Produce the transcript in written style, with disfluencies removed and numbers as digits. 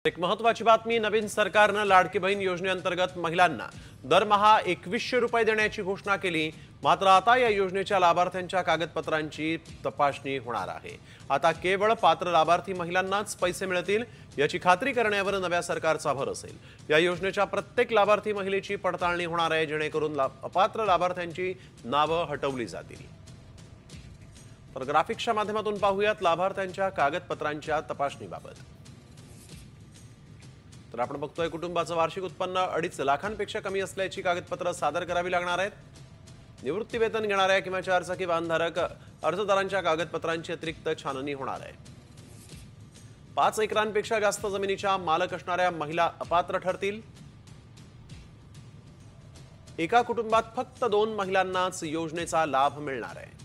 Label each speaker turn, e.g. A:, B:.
A: एक महत्त्वाची बातमी, नवीन सरकारनं लाडकी बहीण योजनेअंतर्गत महिलांना दरमहा 2100 रुपये देण्याची घोषणा केली। मात्र आता या योजनेच्या लाभार्थ्यांच्या कागदपत्रांची तपासणी होणार आहे। आता केवळ पात्र लाभार्थी महिलांनाच पैसे मिळतील याची खात्री करण्यावर नव्या सरकारचा भर असेल। या योजनेच्या प्रत्येक लाभार्थी महिलेची पडताळणी होणार आहे, जेणेकरून अपात्र लाभार्थ्यांची नावे हटवली जातील। तर ग्राफिक्सच्या माध्यमातून पाहूयात लाभार्थ्यांच्या कागदपत्रांच्या तपासणीबाबत। तर आपण बघतोय, कुटुंबाचं वार्षिक उत्पन्न 2.5 लाखांपेक्षा कमी असल्याची कागदपत्र सादर करावी लागणार आहेत। निवृत्ती वेतन घेणाऱ्या किंवा 4 चाकी वाहनधारक अर्जदारांच्या कागदपत्रांची अतिरिक्त छाननी होणार आहे। 5 एकरांपेक्षा जास्त जमिनीच्या मालक असणाऱ्या महिला अपात्र ठरतील। एका कुटुंबात फक्त 2 महिलांनाच योजनेचा लाभ मिळणार आहे।